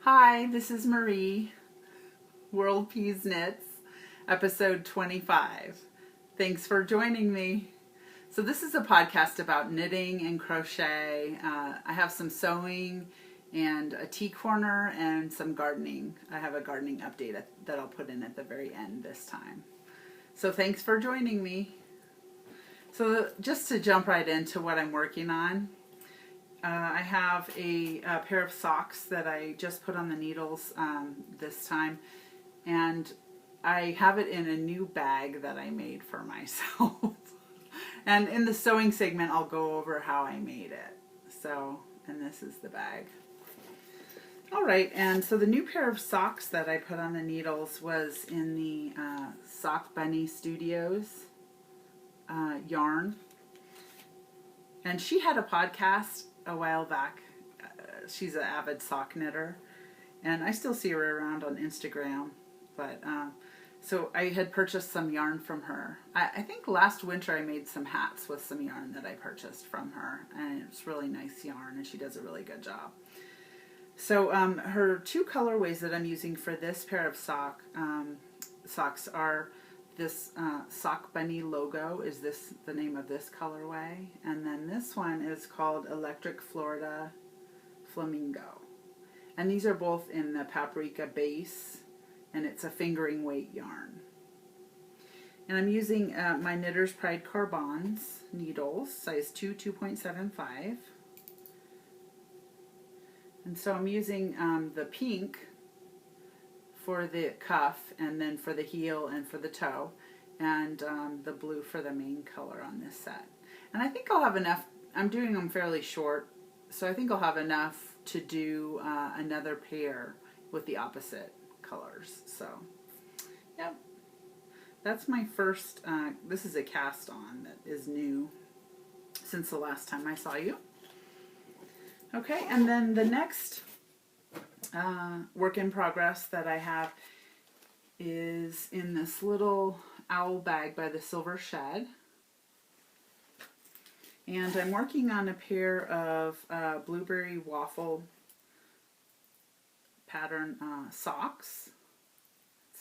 Hi, this is Marie, Whirledpeas Knits, episode 25. Thanks for joining me. So this is a podcast about knitting and crochet. I have some sewing and a tea corner and some gardening. I have a gardening update that I'll put in at the very end this time. So thanks for joining me. So just to jump right into what I'm working on, I have a pair of socks that I just put on the needles this time, and I have it in a new bag that I made for myself. And in the sewing segment, I'll go over how I made it. So, and this is the bag. All right, and so the new pair of socks that I put on the needles was in the Sock Bunny Studios yarn. And she had a podcast a while back. She's an avid sock knitter, and I still see her around on Instagram. But so I had purchased some yarn from her. I think last winter I made some hats with some yarn that I purchased from her, and it's really nice yarn, and she does a really good job. So her two colorways that I'm using for this pair of socks are this Sock Bunny logo is the name of this colorway, and then this one is called Electric Florida Flamingo, and these are both in the paprika base, and it's a fingering weight yarn. And I'm using my Knitter's Pride Carbons needles, size 2, 2.75, and so I'm using the pink for the cuff, and then for the heel and for the toe, and the blue for the main color on this set. And I think I'll have enough. I'm doing them fairly short, so I think I'll have enough to do another pair with the opposite colors. So, yep. That's my first, this is a cast on that is new since the last time I saw you. Okay, and then the next work in progress that I have is in this little owl bag by the Silver Shed, and I'm working on a pair of blueberry waffle pattern socks.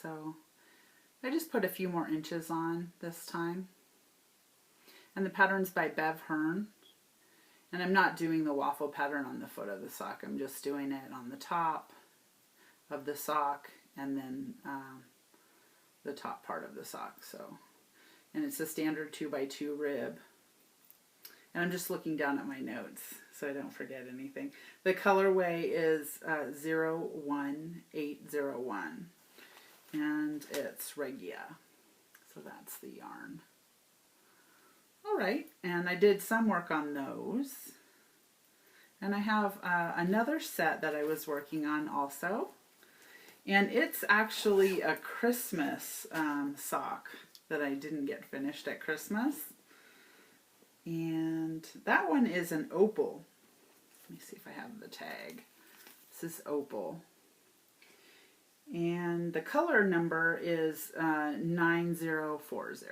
So I just put a few more inches on this time, and the pattern's by Bev Hearn. And I'm not doing the waffle pattern on the foot of the sock. I'm just doing it on the top of the sock, and then the top part of the sock. So, and it's a standard 2x2 rib. And I'm just looking down at my notes so I don't forget anything. The colorway is 01801, and it's Regia. So that's the yarn. Alright, and I did some work on those. And I have another set that I was working on also. And it's actually a Christmas sock that I didn't get finished at Christmas. And that one is an opal. Let me see if I have the tag. This is opal. And the color number is 9040.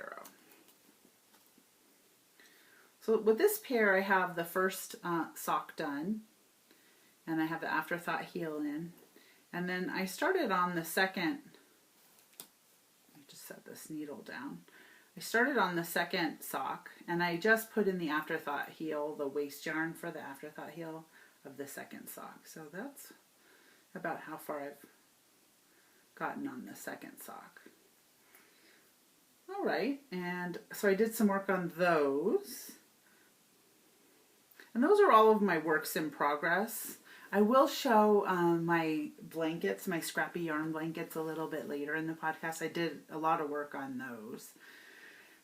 So with this pair, I have the first sock done, and I have the afterthought heel in, and then I started on the second. Let me just set this needle down. I started on the second sock, and I just put in the afterthought heel, the waste yarn for the afterthought heel of the second sock. So that's about how far I've gotten on the second sock. All right, and so I did some work on those. And those are all of my works in progress. I will show my blankets, my scrappy yarn blankets, a little bit later in the podcast. I did a lot of work on those.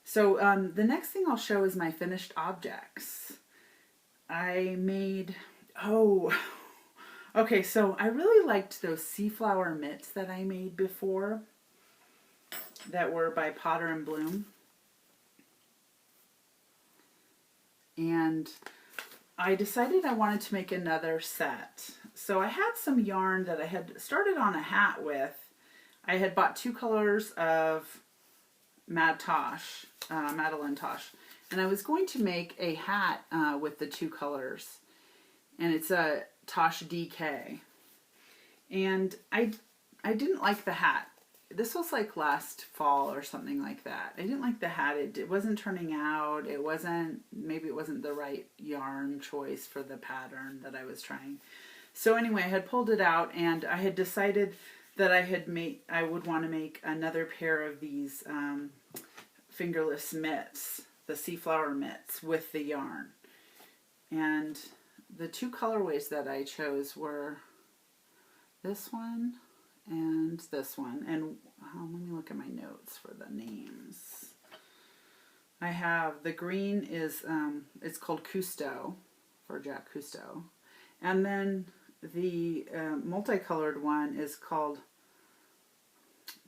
So the next thing I'll show is my finished objects. I made, Okay, so I really liked those Seaflower mitts that I made before that were by Potter and Bloom. And I decided I wanted to make another set. So I had some yarn that I had started on a hat with. I had bought 2 colors of Madeline Tosh, and I was going to make a hat with the 2 colors, and it's a Tosh DK. And I didn't like the hat. This was like last fall or something like that. I didn't like the hat. It wasn't turning out. Maybe it wasn't the right yarn choice for the pattern that I was trying. So anyway, I had pulled it out, and I had decided that I would want to make another pair of these fingerless mitts, the Seaflower mitts with the yarn. And the 2 colorways that I chose were this one and this one. And let me look at my notes for the names. I have the green is it's called Cousteau for Jack Cousteau, and then the multicolored one is called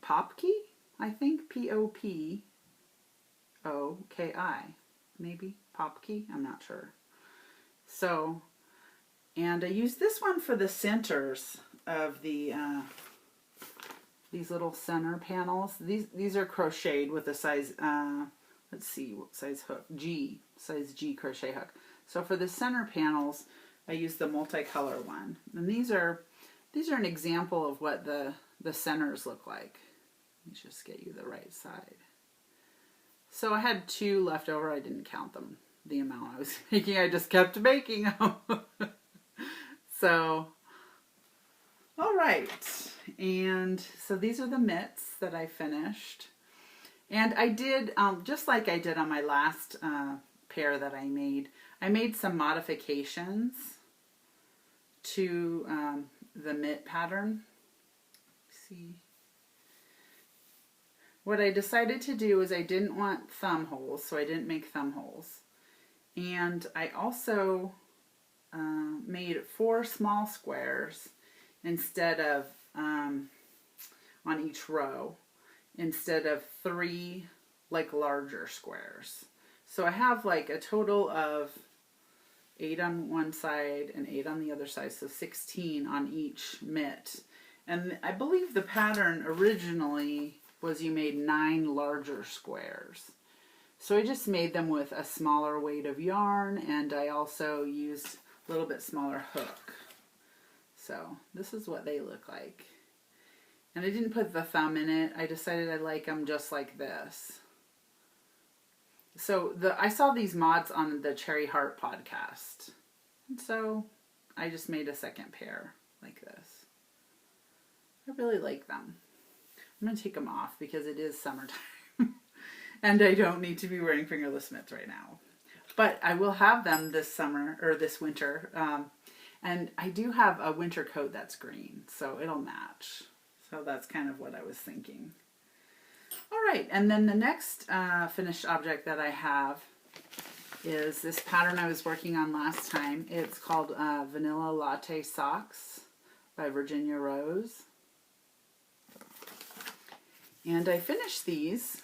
Popki, I think, Popoki, maybe Popki, I'm not sure. So, and I used this one for the centers of the these little center panels. These are crocheted with a size let's see what size hook, size G crochet hook. So for the center panels, I used the multicolor one, and these are an example of what the centers look like. Let me just get you the right side. So I had 2 left over. I didn't count them, the amount I was making. I just kept making them. So, all right. And so these are the mitts that I finished. And I did, just like I did on my last pair that I made some modifications to the mitt pattern. Let's see. What I decided to do is I didn't want thumb holes, so I didn't make thumb holes. And I also made 4 small squares instead of, on each row, instead of 3 like larger squares. So I have like a total of 8 on one side and 8 on the other side, so 16 on each mitt. And I believe the pattern originally was you made 9 larger squares. So I just made them with a smaller weight of yarn, and I also used a little bit smaller hook. So this is what they look like. And I didn't put the thumb in it. I decided I like them just like this. So I saw these mods on the Cherry Heart podcast. And so I just made a second pair like this. I really like them. I'm going to take them off because it is summertime. And I don't need to be wearing fingerless mitts right now. But I will have them this summer, or this winter. And I do have a winter coat that's green, so it'll match. So that's kind of what I was thinking. All right, and then the next finished object that I have is this pattern I was working on last time. It's called Vanilla Latte Socks by Virginia Rose. And I finished these.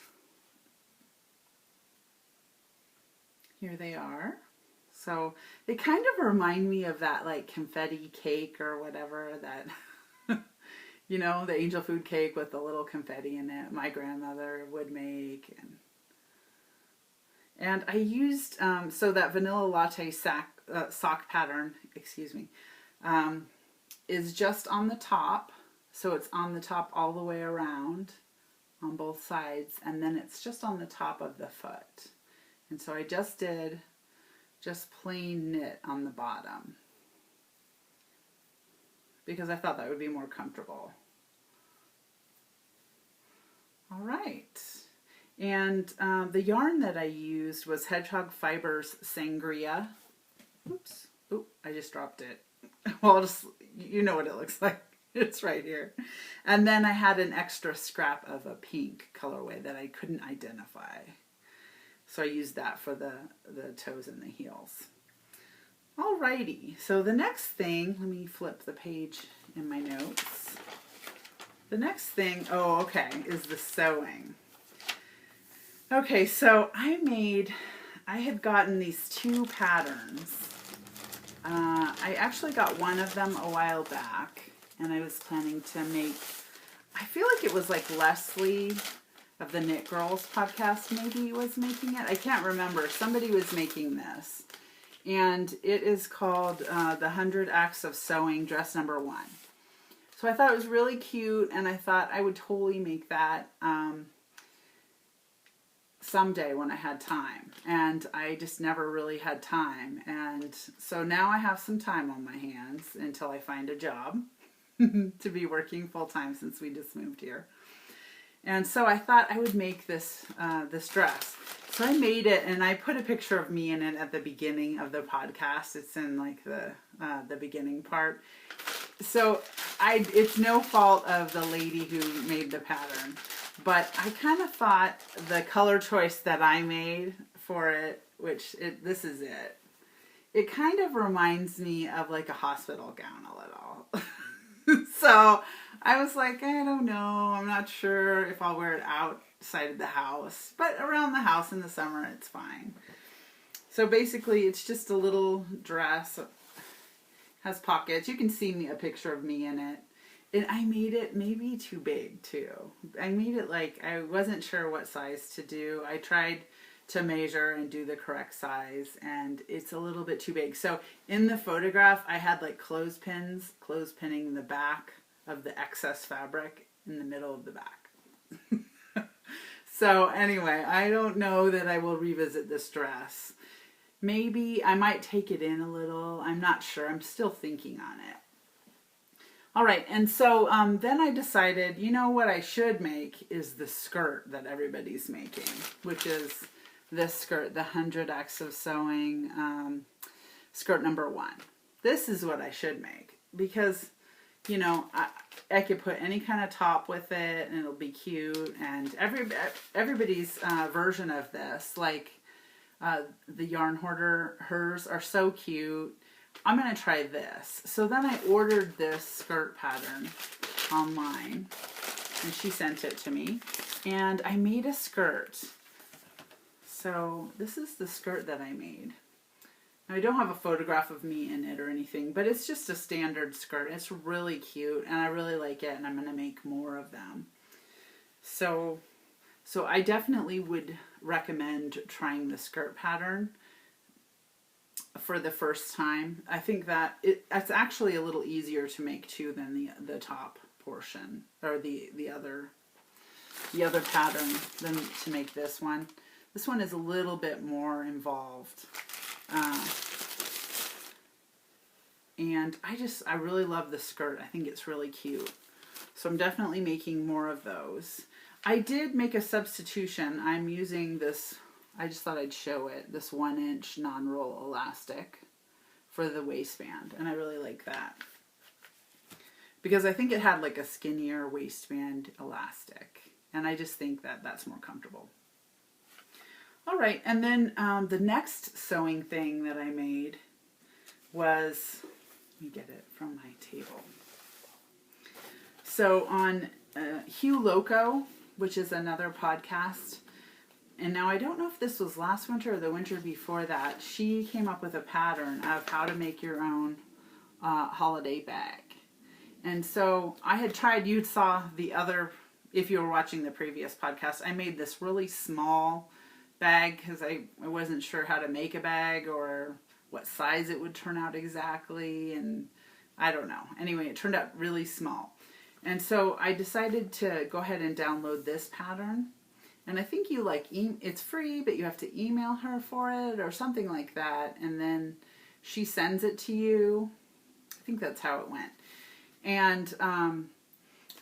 Here they are. So they kind of remind me of that like confetti cake or whatever that, you know, the angel food cake with the little confetti in it my grandmother would make. And I used, so that vanilla latte sock pattern, is just on the top. So it's on the top all the way around on both sides, and then it's just on the top of the foot. And so I just did just plain knit on the bottom because I thought that would be more comfortable. All right. And the yarn that I used was Hedgehog Fibers Sangria. Oops. Oh, I just dropped it. Well, you know what it looks like. It's right here. And then I had an extra scrap of a pink colorway that I couldn't identify. So I used that for the toes and the heels. Alrighty, so the next thing, let me flip the page in my notes. The next thing, is the sewing. Okay, so I had gotten these two patterns. I actually got one of them a while back, and I was planning to make, I feel like it was like Leslie of the Knit Girls podcast maybe was making it. I can't remember. Somebody was making this. And it is called the 100 Acts of Sewing dress number 1. So I thought it was really cute, and I thought I would totally make that someday when I had time. And I just never really had time. And so now I have some time on my hands until I find a job to be working full time since we just moved here. And so I thought I would make this this dress. So I made it, and I put a picture of me in it at the beginning of the podcast. It's in like the beginning part. So it's no fault of the lady who made the pattern, but I kind of thought the color choice that I made for it, this is it. It kind of reminds me of like a hospital gown a little. So I was like, I don't know. I'm not sure if I'll wear it outside of the house, but around the house in the summer, it's fine. So basically, it's just a little dress. It has pockets. You can see a picture of me in it. And I made it maybe too big, too. I made it like, I wasn't sure what size to do. I tried to measure and do the correct size, and it's a little bit too big. So in the photograph, I had like clothespinning the back of the excess fabric in the middle of the back. So anyway, I don't know that I will revisit this dress. Maybe I might take it in a little. I'm not sure. I'm still thinking on it. All right, and so then I decided, you know what I should make is the skirt that everybody's making, which is this skirt, the 100 Acts of Sewing skirt number 1. This is what I should make because, you know, I could put any kind of top with it and it'll be cute. And everybody's version of this, like the Yarn Hoarder, hers are so cute. I'm going to try this. So then I ordered this skirt pattern online, and she sent it to me, and I made a skirt. So this is the skirt that I made. Now, I don't have a photograph of me in it or anything, but it's just a standard skirt. It's really cute, and I really like it, and I'm going to make more of them. So I definitely would recommend trying the skirt pattern for the first time. I think that it's actually a little easier to make too than the top portion or the other pattern than to make this one. This one is a little bit more involved. And I really love the skirt. I think it's really cute. So I'm definitely making more of those. I did make a substitution. I'm using this, I just thought I'd show it, this 1-inch non-roll elastic for the waistband. And I really like that, because I think it had like a skinnier waistband elastic. And I just think that that's more comfortable. All right, and then the next sewing thing that I made was, let me get it from my table. So on Hugh Loco, which is another podcast, and now I don't know if this was last winter or the winter before that, she came up with a pattern of how to make your own holiday bag. And so I had tried, you saw the other, if you were watching the previous podcast, I made this really small bag because I wasn't sure how to make a bag or what size it would turn out exactly, and I don't know. Anyway, it turned out really small. And so I decided to go ahead and download this pattern. And I think you it's free, but you have to email her for it or something like that. And then she sends it to you. I think that's how it went. And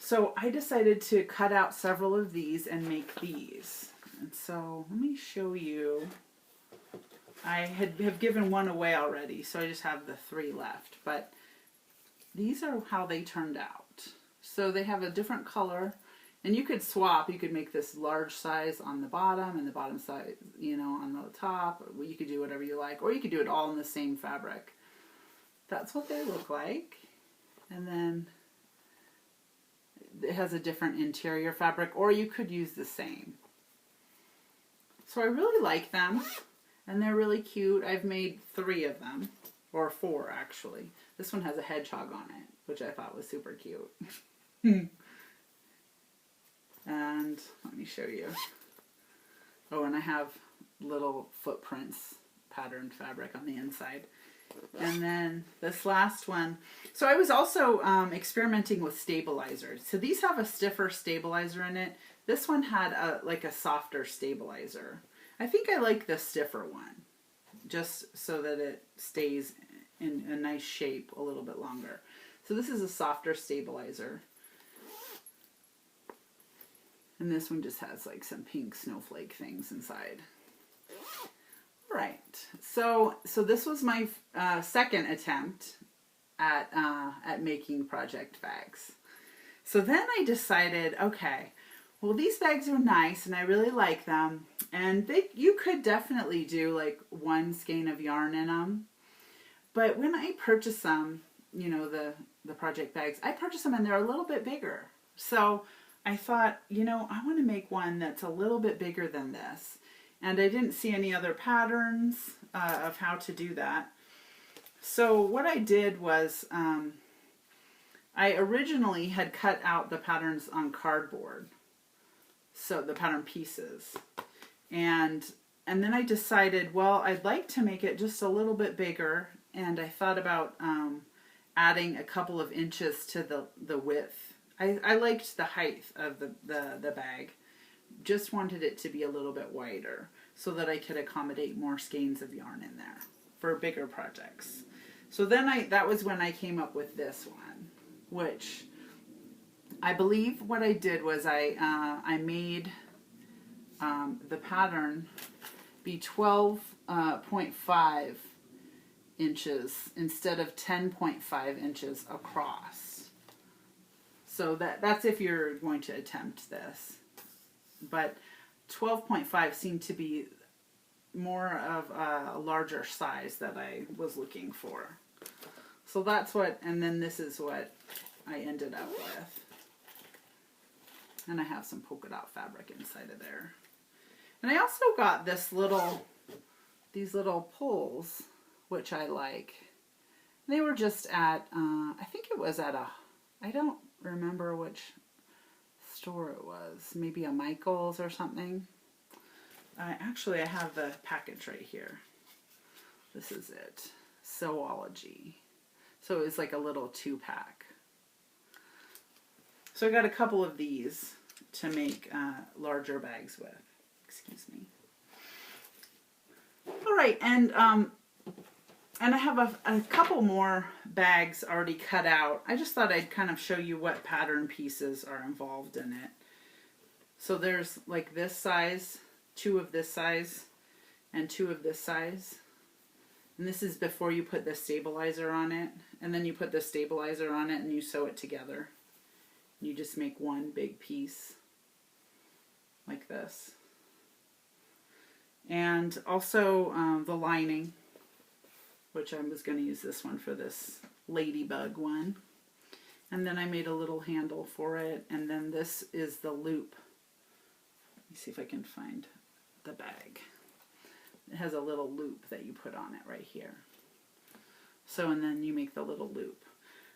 so I decided to cut out several of these and make these. And so let me show you. I have given one away already, so I just have the 3 left. But these are how they turned out. So they have a different color, and you could swap. You could make this large size on the bottom and the bottom size, on the top. You could do whatever you like, or you could do it all in the same fabric. that's what they look like. And then it has a different interior fabric, or you could use the same. So I really like them, and they're really cute. I've made 3 of them, or 4 actually. This one has a hedgehog on it, which I thought was super cute. And let me show you. Oh, and I have little footprints, patterned fabric on the inside. And then this last one. So I was also experimenting with stabilizers. So these have a stiffer stabilizer in it. This one had like a softer stabilizer. I think I like the stiffer one, just so that it stays in a nice shape a little bit longer. So this is a softer stabilizer. And this one just has like some pink snowflake things inside. Right. So this was my second attempt at making project bags. So then I decided, okay, well, these bags are nice and I really like them, and you could definitely do like 1 skein of yarn in them. But when I purchased them, you know, the project bags, I purchased them and they're a little bit bigger. So I thought, you know, I want to make one that's a little bit bigger than this. And I didn't see any other patterns of how to do that. So what I did was I originally had cut out the patterns on cardboard. So the pattern pieces. And then I decided, well, I'd like to make it just a little bit bigger. And I thought about adding a couple of inches to the width. I liked the height of the bag. Just wanted it to be a little bit wider so that I could accommodate more skeins of yarn in there for bigger projects. So then that was when I came up with this one, which I believe what I did was I made the pattern be 12.5 inches instead of 10.5 inches across. So that's if you're going to attempt this. But 12.5 seemed to be more of a larger size that I was looking for. So that's what, and then this is what I ended up with. And I have some polka dot fabric inside of there. And I also got these little pulls, which I like. They were just at, I think it was at I don't remember which store it was. Maybe a Michael's or something. Actually, I have the package right here. This is it. Sewology. So it was like a little 2-pack. So I got a couple of these to make larger bags with. Excuse me. All right, and I have a couple more bags already cut out. I just thought I'd kind of show you what pattern pieces are involved in it. So there's like this size, 2 of this size, and 2 of this size. And this is before you put the stabilizer on it. And then you put the stabilizer on it and you sew it together. You just make one big piece like this. And also the lining, which I was going to use this one for this ladybug one. And then I made a little handle for it. And then this is the loop. Let me see if I can find the bag. It has a little loop that you put on it right here. So, and then you make the little loop.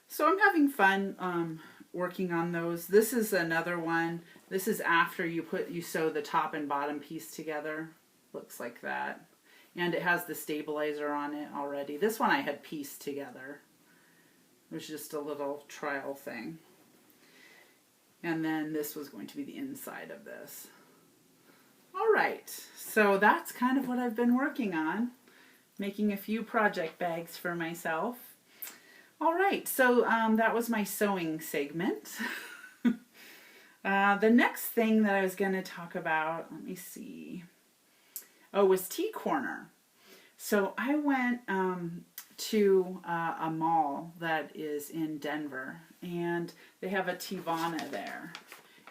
So I'm having fun working on those. This is another one. This is after you sew the top and bottom piece together. Looks like that. And it has the stabilizer on it already. This one I had pieced together. It was just a little trial thing. And then this was going to be the inside of this. All right, so that's kind of what I've been working on. Making a few project bags for myself. All right, so that was my sewing segment. The next thing that I was going to talk about, let me see. Oh, was Tea Corner. So I went to a mall that is in Denver, and they have a Teavana there.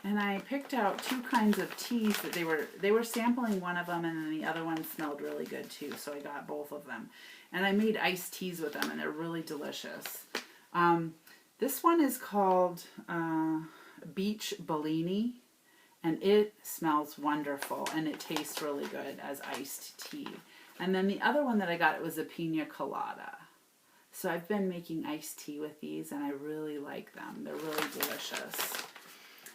And I picked out 2 kinds of teas that they were sampling one of them, and then the other one smelled really good too, so I got both of them. And I made iced teas with them, and they're really delicious. This one is called Beach Bellini, and it smells wonderful, and it tastes really good as iced tea. And then the other one that I got, it was a pina colada. So I've been making iced tea with these, and I really like them. They're really delicious.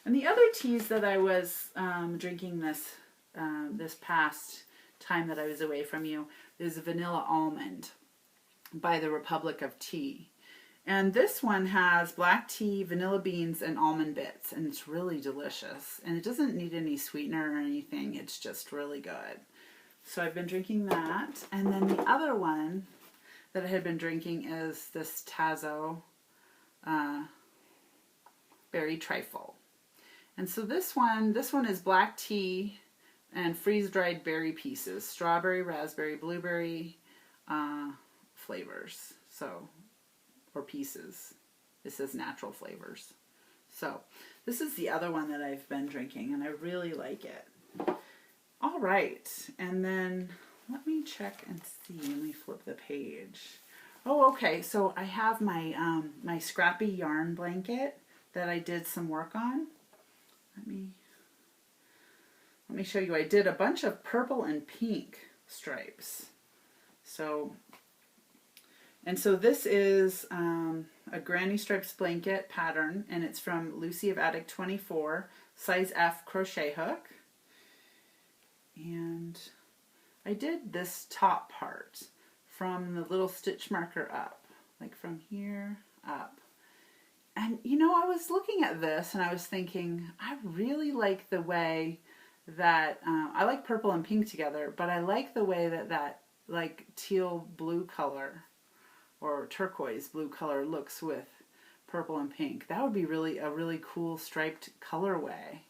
And the other teas that I was drinking this past time that I was away from you is Vanilla Almond by the Republic of Tea. And this one has black tea, vanilla beans, and almond bits, and it's really delicious. And it doesn't need any sweetener or anything. It's just really good. So I've been drinking that. And then the other one that I had been drinking is this Tazo Berry Trifle. And so this one is black tea and freeze-dried berry pieces, strawberry, raspberry, blueberry flavors. So, or pieces. This says natural flavors. So this is the other one that I've been drinking, and I really like it. All right, and then let me check and see. Let me flip the page. Oh, okay. So I have my my scrappy yarn blanket that I did some work on. Let me show you. I did a bunch of purple and pink stripes. So this is a Granny Stripes blanket pattern, and it's from Lucy of Attic 24, size F crochet hook. And I did this top part from the little stitch marker up, like from here up. And you know, I was looking at this and I was thinking, I really like the way that, I like purple and pink together, but I like the way that like teal blue color or turquoise blue color looks with purple and pink. That would be really a really cool striped colorway.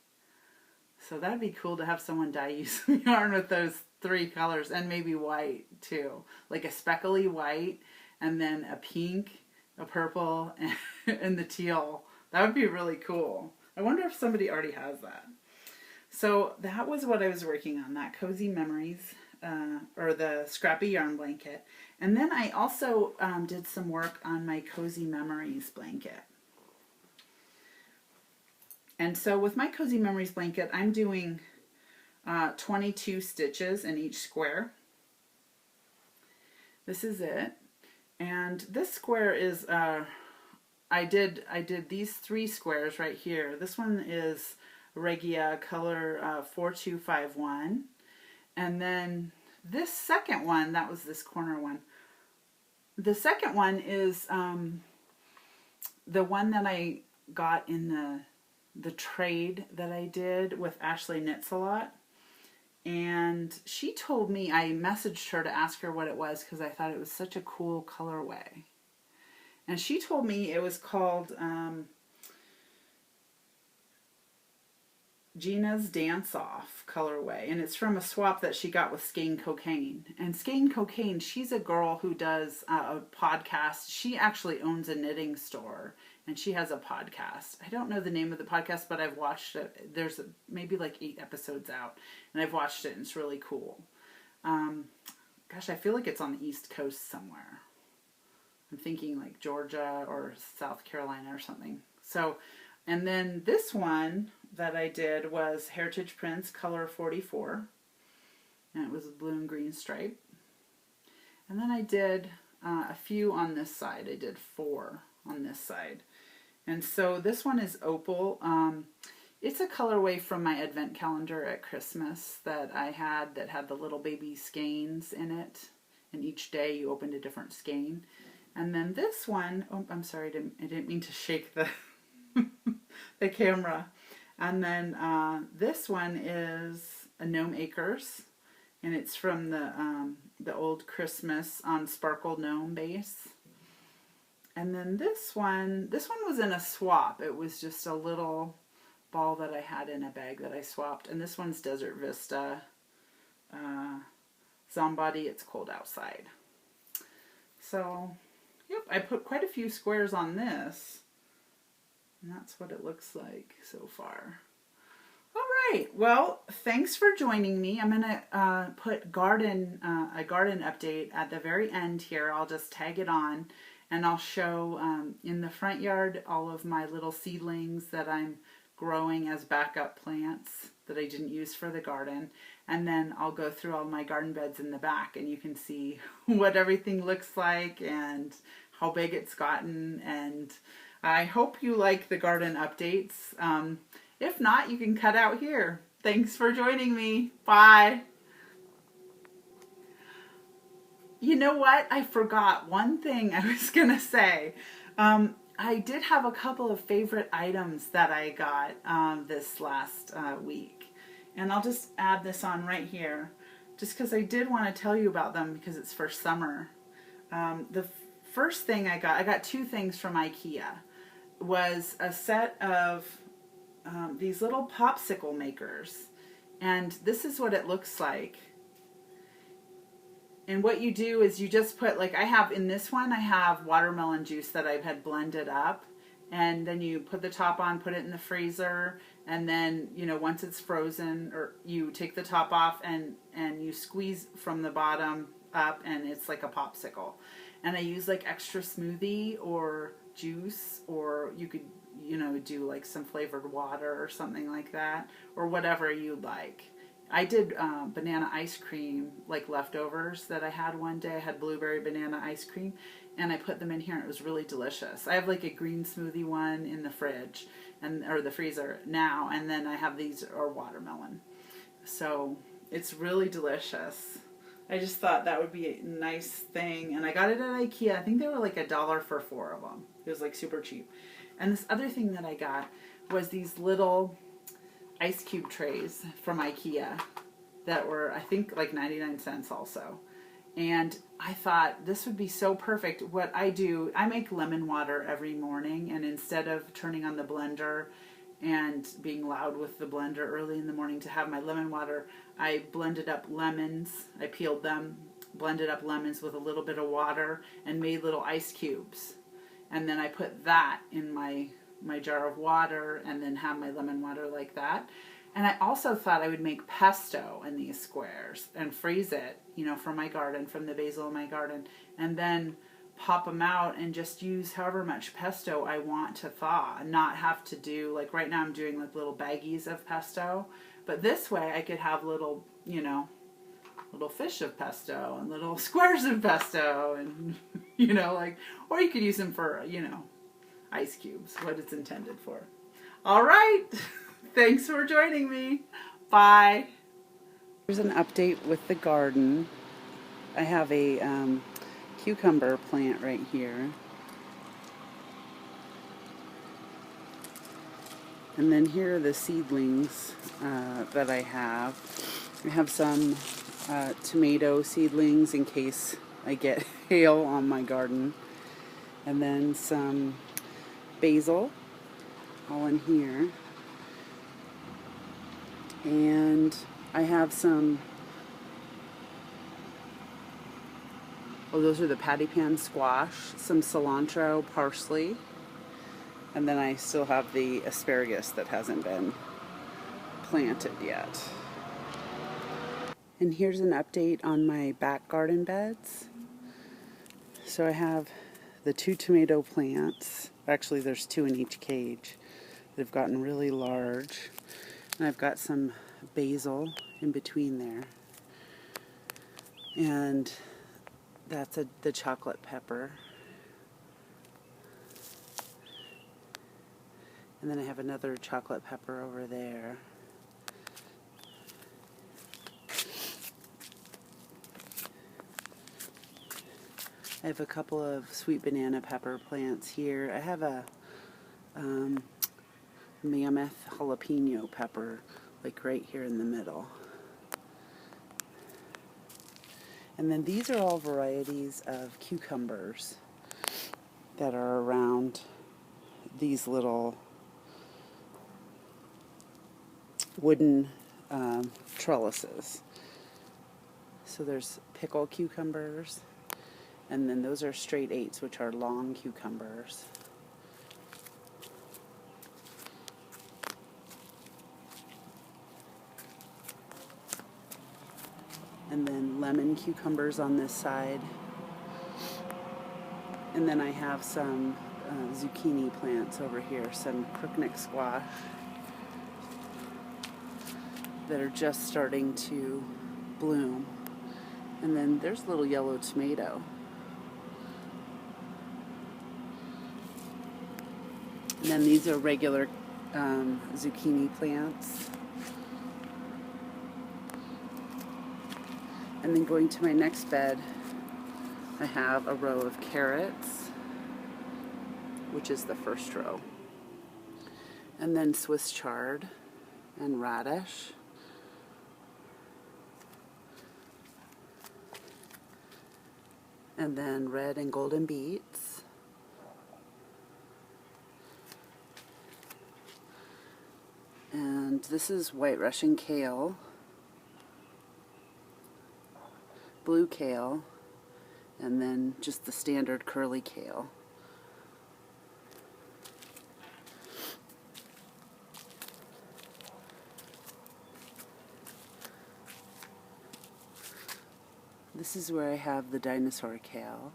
So that'd be cool to have someone dye you some yarn with those three colors, and maybe white too. Like a speckly white, and then a pink, a purple, and the teal. That would be really cool. I wonder if somebody already has that. So that was what I was working on, that Cozy Memories, or the Scrappy Yarn Blanket. And then I also did some work on my Cozy Memories blanket. And so with my Cozy Memories blanket, I'm doing 22 stitches in each square. This is it. And this square is, I did these 3 squares right here. This one is Regia color 4251. And then this second one, that was this corner one. The second one is the one that I got in the trade that I did with Ashley Knits a Lot. And she told me, I messaged her to ask her what it was because I thought it was such a cool colorway. And she told me it was called Gina's Dance Off colorway. And it's from a swap that she got with Skein Cocaine. And Skein Cocaine, she's a girl who does a podcast. She actually owns a knitting store. And she has a podcast. I don't know the name of the podcast, but I've watched it. There's maybe like 8 episodes out. And I've watched it, and it's really cool. Gosh, I feel like it's on the East Coast somewhere. I'm thinking like Georgia or South Carolina or something. So, and then this one that I did was Heritage Prints color 44. And it was a blue and green stripe. And then I did a few on this side. I did 4 on this side. And so this one is Opal. It's a colorway from my advent calendar at Christmas that I had that had the little baby skeins in it. And each day you opened a different skein. And then this one, oh, I'm sorry, I didn't mean to shake the, the camera. And then this one is a Gnome Acres. And it's from the old Christmas on Sparkle Gnome base. And then this one was in a swap. It was just a little ball that I had in a bag that I swapped. And this one's Desert Vista Zombody, It's Cold Outside. So, yep, I put quite a few squares on this. And that's what it looks like so far. All right. Well, thanks for joining me. I'm gonna put a garden update at the very end here. I'll just tag it on, and I'll show in the front yard all of my little seedlings that I'm growing as backup plants that I didn't use for the garden. And then I'll go through all my garden beds in the back, and you can see what everything looks like and how big it's gotten. And I hope you like the garden updates. If not, you can cut out here. Thanks for joining me. Bye. You know what? I forgot one thing I was going to say. I did have a couple of favorite items that I got this last week. And I'll just add this on right here, just because I did want to tell you about them because it's for summer. The first thing I got two things from IKEA, was a set of these little popsicle makers. And this is what it looks like. And what you do is you just put, like I have in this one, I have watermelon juice that I've had blended up. And then you put the top on, put it in the freezer, and then, you know, once it's frozen, or you take the top off and you squeeze from the bottom up, and it's like a popsicle. And I use like extra smoothie or juice, or you could, you know, do like some flavored water or something like that, or whatever you like. I did banana ice cream, like leftovers that I had one day. I had blueberry banana ice cream, and I put them in here, and it was really delicious. I have like a green smoothie one in the fridge, or the freezer now, and then I have these are watermelon. So it's really delicious. I just thought that would be a nice thing, and I got it at IKEA. I think they were like $1 for 4 of them. It was like super cheap. And this other thing that I got was these little ice cube trays from IKEA that were, I think, like 99 cents also. And I thought this would be so perfect. What I do, I make lemon water every morning, and instead of turning on the blender and being loud with the blender early in the morning to have my lemon water, I blended up lemons. I peeled them, blended up lemons with a little bit of water, and made little ice cubes. And then I put that in my jar of water, and then have my lemon water like that. And I also thought I would make pesto in these squares and freeze it, you know, from my garden, from the basil in my garden, and then pop them out and just use however much pesto I want to thaw, and not have to do, like right now I'm doing like little baggies of pesto, but this way I could have little, you know, little fish of pesto and little squares of pesto, and you know, like, or you could use them for, you know, ice cubes, what it's intended for. All right. Thanks for joining me. Bye. Here's an update with the garden. I have a cucumber plant right here. And then here are the seedlings that I have. I have some tomato seedlings in case I get hail on my garden. And then some basil, all in here. And I have some, those are the patty pan squash, some cilantro, parsley, and then I still have the asparagus that hasn't been planted yet. And here's an update on my back garden beds. So I have the 2 tomato plants. Actually, there's 2 in each cage. They've gotten really large. And I've got some basil in between there. And that's the chocolate pepper. And then I have another chocolate pepper over there. I have a couple of sweet banana pepper plants here. I have a mammoth jalapeno pepper, like right here in the middle. And then these are all varieties of cucumbers that are around these little wooden trellises. So there's pickle cucumbers, and then those are straight 8s, which are long cucumbers. lemon cucumbers on this side. And then I have some zucchini plants over here, some crookneck squash that are just starting to bloom. And then there's a little yellow tomato. And then these are regular zucchini plants. And then going to my next bed, I have a row of carrots, which is the first row. And then Swiss chard and radish. And then red and golden beets. And this is white Russian kale, blue kale, and then just the standard curly kale. This is where I have the dinosaur kale,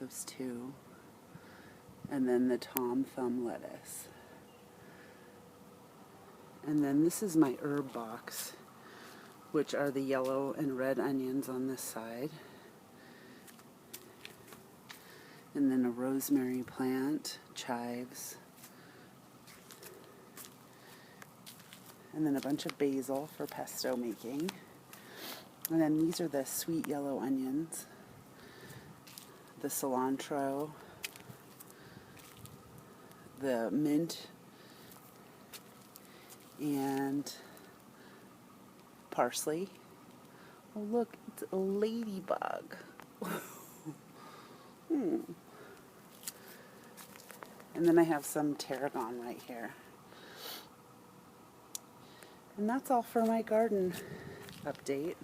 those two, and then the Tom Thumb lettuce. And then this is my herb box, which are the yellow and red onions on this side. And then a rosemary plant, chives. And then a bunch of basil for pesto making. And then these are the sweet yellow onions, the cilantro, the mint, and parsley. Oh look, it's a ladybug. And then I have some tarragon right here. And that's all for my garden update.